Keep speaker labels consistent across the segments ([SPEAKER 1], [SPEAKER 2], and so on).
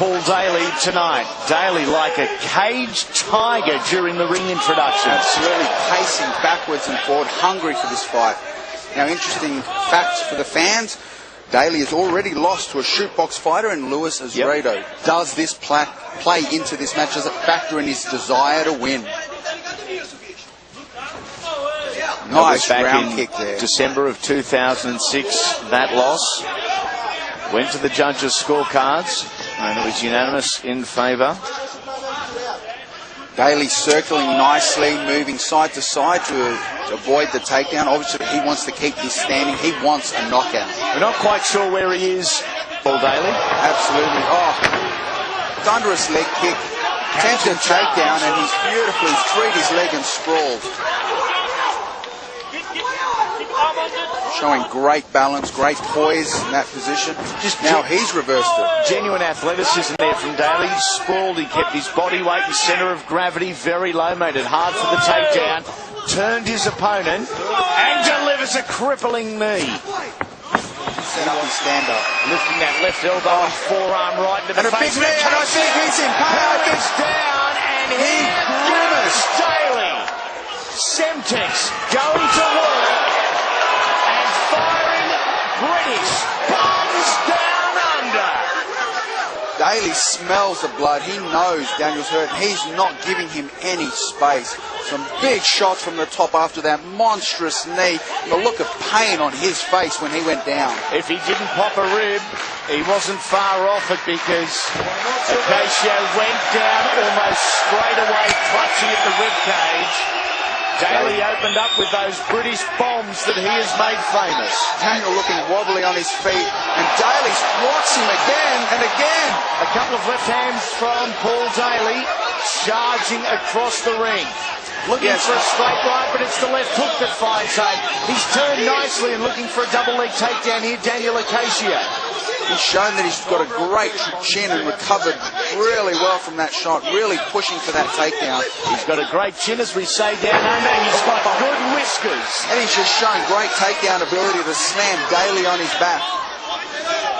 [SPEAKER 1] Paul Daley tonight. Daley like a caged tiger during the ring introduction.
[SPEAKER 2] Absolutely pacing backwards and forward, hungry for this fight. Now, interesting facts for the fans. Daley has already lost to a shootbox fighter in Luis Azeredo.
[SPEAKER 1] Yep.
[SPEAKER 2] Does this play into this match? Does it factor in his desire to win? Nice round kick there.
[SPEAKER 1] December of 2006, that loss went to the judges' scorecards, and it was unanimous in favour.
[SPEAKER 2] Daley circling nicely, moving side to side to avoid the takedown. Obviously, he wants to keep this standing. He wants a knockout.
[SPEAKER 1] We're not quite sure where he is, Paul Daley.
[SPEAKER 2] Absolutely. Oh, thunderous leg kick. Attempted takedown, and he's beautifully freed his leg and sprawled. Showing great balance, great poise in that position. Now he's reversed it.
[SPEAKER 1] Genuine athleticism there from Daley. Sprawled, he kept his body weight and centre of gravity very low, made it hard for the takedown. Turned his opponent and delivers a crippling knee.
[SPEAKER 2] Set up his stand-up.
[SPEAKER 1] Lifting that left elbow and forearm right into the face.
[SPEAKER 2] And a big knee, and I think he's in pain.
[SPEAKER 1] He's down, and he grimaced. Daley. Semtex going to work. Firing British bombs down under.
[SPEAKER 2] Daley smells the blood. He knows Daniel's hurt. He's not giving him any space. Some big shots from the top after that monstrous knee. The look of pain on his face when he went down.
[SPEAKER 1] If he didn't pop a rib, he wasn't far off it, because Acacio went down almost straight away, clutching at the rib cage. Daley opened up with those British bombs that he has made famous.
[SPEAKER 2] Daniel looking wobbly on his feet, and Daley swats him again and again.
[SPEAKER 1] A couple of left hands from Paul Daley, charging across the ring. Looking for a straight right, but it's the left hook that finds home. He's turned nicely and looking for a double leg takedown here, Daniel Acacio.
[SPEAKER 2] He's shown that he's got a great chin and recovered really well from that shot, really pushing for that takedown.
[SPEAKER 1] He's got a great chin, as we say, down under. He's got good whiskers.
[SPEAKER 2] And he's just shown great takedown ability to slam Daley on his back.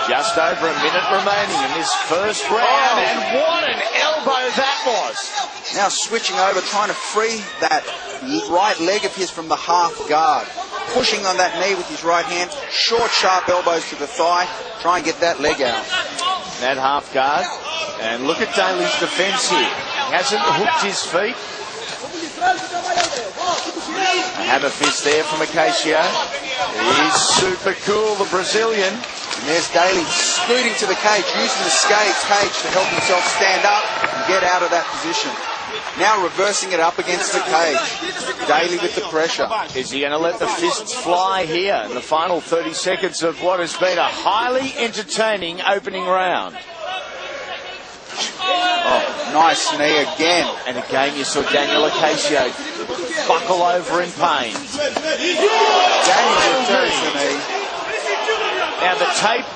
[SPEAKER 1] Just over a minute remaining in this first round, and what an elbow that was.
[SPEAKER 2] Now switching over, trying to free that right leg of his from the half guard. Pushing on that knee with his right hand, short, sharp elbows to the thigh, try and get that leg out.
[SPEAKER 1] That half guard, and look at Daley's defence here. He hasn't hooked his feet. A hammer fist there from Acacio. He's super cool, the Brazilian.
[SPEAKER 2] And there's Daley scooting to the cage, using the cage to help himself stand up and get out of that position. Now reversing it up against the cage. Daley with the pressure.
[SPEAKER 1] Is he going to let the fists fly here in the final 30 seconds of what has been a highly entertaining opening round?
[SPEAKER 2] Oh, nice knee again.
[SPEAKER 1] And again you saw Daniel Acacio buckle over in pain.
[SPEAKER 2] Daniel returns the knee.
[SPEAKER 1] Now the tape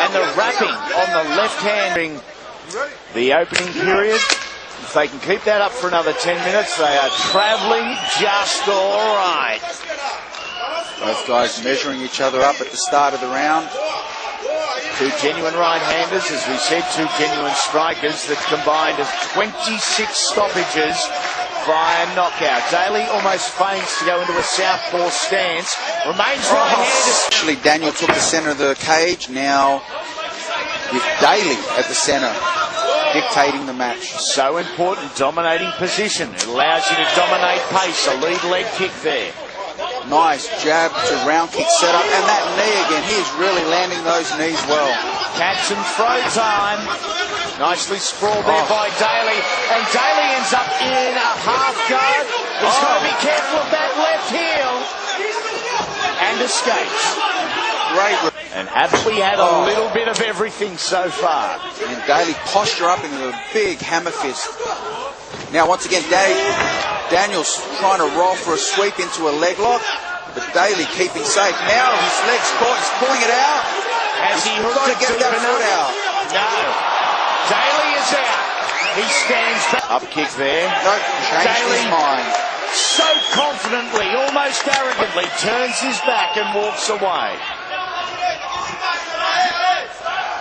[SPEAKER 1] and the wrapping on the left hand. The opening period. If they can keep that up for another 10 minutes, they are travelling just all right.
[SPEAKER 2] Both guys measuring each other up at the start of the round.
[SPEAKER 1] Two genuine right-handers, as we said, two genuine strikers that combined 26 stoppages via knockout. Daley almost feigns to go into a southpaw stance. Remains right-handed.
[SPEAKER 2] Actually, Daniel took the centre of the cage. Now with Daley at the centre, dictating the match.
[SPEAKER 1] So important, dominating position. It allows you to dominate pace. A lead leg kick there.
[SPEAKER 2] Nice jab to round kick setup, and that knee again. He is really landing those knees well.
[SPEAKER 1] Catch and throw time. Nicely sprawled there by Daley, and Daley ends up in a half guard. He's got to be careful of that left heel, and escapes.
[SPEAKER 2] Great.
[SPEAKER 1] And haven't we had a little bit of everything so far?
[SPEAKER 2] And Daley posture up into a big hammer fist. Now once again, Daniel's trying to roll for a sweep into a leg lock, but Daley keeping safe. Now his leg's caught, he's pulling it out.
[SPEAKER 1] Has he hooked
[SPEAKER 2] got to
[SPEAKER 1] it
[SPEAKER 2] get that foot out?
[SPEAKER 1] No. Daley is out. He stands back. Up kick there.
[SPEAKER 2] No, changed his mind.
[SPEAKER 1] So confidently, almost arrogantly, turns his back and walks away.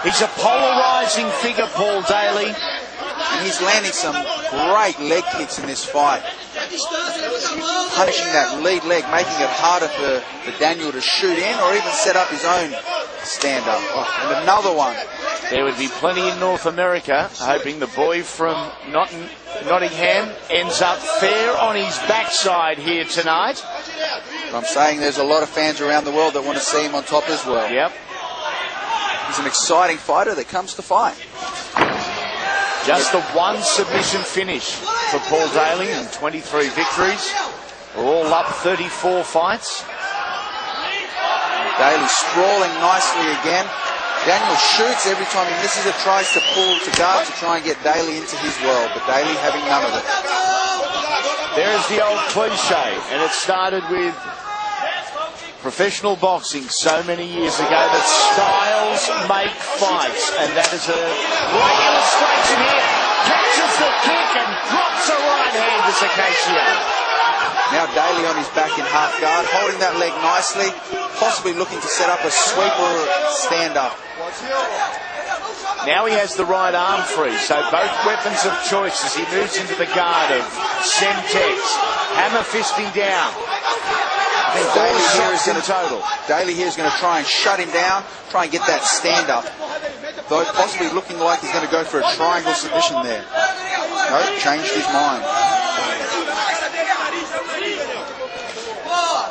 [SPEAKER 1] He's a polarising figure, Paul Daley.
[SPEAKER 2] And he's landing some great leg kicks in this fight. Punishing that lead leg, making it harder for Daniel to shoot in or even set up his own stand-up. Oh, and another one.
[SPEAKER 1] There would be plenty in North America, hoping the boy from Nottingham ends up fair on his backside here tonight.
[SPEAKER 2] But I'm saying there's a lot of fans around the world that want to see him on top as well.
[SPEAKER 1] Yep.
[SPEAKER 2] He's an exciting fighter that comes to fight.
[SPEAKER 1] Just the one submission finish for Paul Daley and 23 victories. We're all up 34 fights.
[SPEAKER 2] Daley sprawling nicely again. Daniel shoots every time he misses it, tries to pull to guard to try and get Daley into his world, but Daley having none of it.
[SPEAKER 1] There's the old cliche, and it started with professional boxing so many years ago that styles make fights, and that is a great illustration here. Catches the kick and drops a right hand to Acacio.
[SPEAKER 2] Now Daley on his back in half guard, holding that leg nicely, possibly looking to set up a sweep or a stand-up.
[SPEAKER 1] Now he has the right arm free, so both weapons of choice as he moves into the guard of Semtex. Hammer fisting down.
[SPEAKER 2] I think Daley here is going to try and shut him down, try and get that stand-up. Though possibly looking like he's going to go for a triangle submission there. No, changed his mind.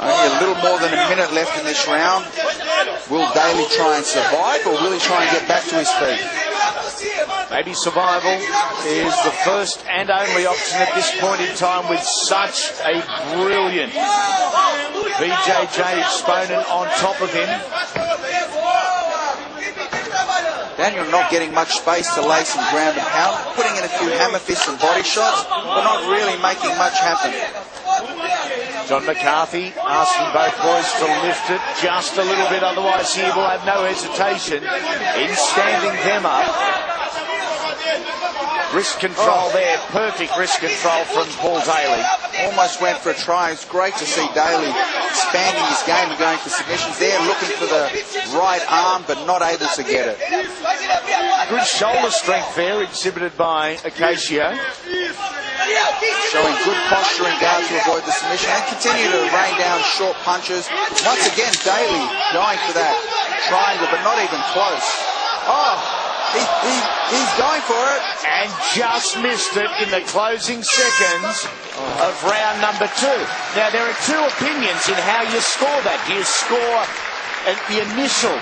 [SPEAKER 2] Only a little more than a minute left in this round. Will Daley try and survive, or will he try and get back to his feet?
[SPEAKER 1] Maybe survival is the first and only option at this point in time with such a brilliant BJJ exponent on top of him.
[SPEAKER 2] Daniel not getting much space to lay some ground and pound, putting in a few hammer fists and body shots, but not really making much happen.
[SPEAKER 1] John McCarthy asking both boys to lift it just a little bit, otherwise he will have no hesitation in standing them up. Wrist control there, perfect wrist control from Paul Daley.
[SPEAKER 2] Almost went for a try. It's great to see Daley expanding his game and going for submissions there, looking for the right arm but not able to get it.
[SPEAKER 1] Good shoulder strength there exhibited by Acacio.
[SPEAKER 2] Showing good posture and guard to avoid the submission and continue to rain down short punches. Once again, Daley going for that triangle, but not even close. Oh, he's going for it.
[SPEAKER 1] And just missed it in the closing seconds of round number 2. Now, there are two opinions in how you score that. Do you score at the initial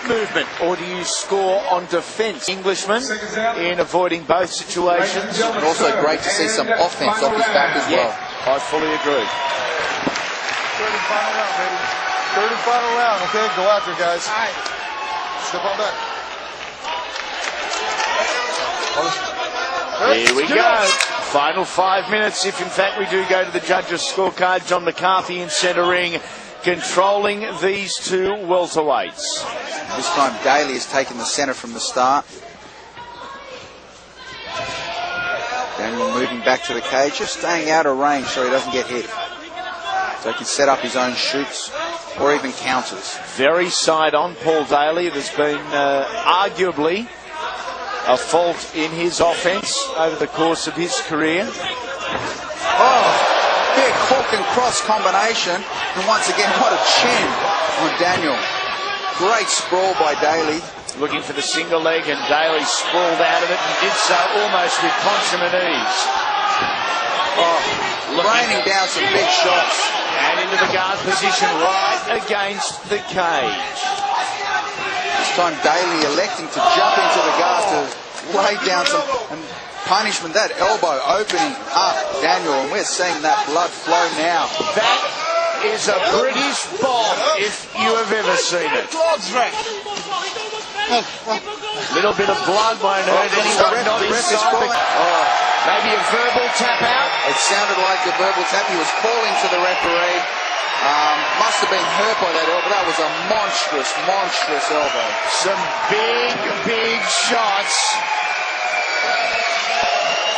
[SPEAKER 1] movement, or do you score on defence? Englishman in avoiding both situations.
[SPEAKER 2] And also great to see some offence off his back as well.
[SPEAKER 1] Yeah, I fully agree.
[SPEAKER 3] Third and final round, baby. Third and final round, okay? Go after it, guys. Step on back.
[SPEAKER 1] Here we go. Final 5 minutes, if in fact we do go to the judges' scorecard. John McCarthy in centre ring, controlling these two welterweights.
[SPEAKER 2] This time Daley has taken the centre from the start. Daniel moving back to the cage, just staying out of range so he doesn't get hit. So he can set up his own shoots or even counters.
[SPEAKER 1] Very side on Paul Daley. There's been arguably a fault in his offence over the course of his career.
[SPEAKER 2] Oh, big hook and cross combination. And once again, what a chin on Daniel. Great sprawl by Daley.
[SPEAKER 1] Looking for the single leg, and Daley sprawled out of it and did so almost with consummate ease.
[SPEAKER 2] Oh, raining down some big shots.
[SPEAKER 1] And into the guard position right against the cage.
[SPEAKER 2] This time Daley electing to jump into the guard to lay down some punishment. That elbow opening up Daniel, and we're seeing that blood flow now.
[SPEAKER 1] That is a British bomb if you have ever seen it. Little bit of blood won't hurt anyone, not inside. Maybe a verbal tap out.
[SPEAKER 2] It sounded like a verbal tap. He was calling to the referee. Must have been hurt by that elbow. That was a monstrous elbow.
[SPEAKER 1] Some big shots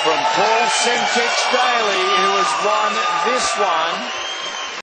[SPEAKER 1] from Paul Semtex Daley, who has won this one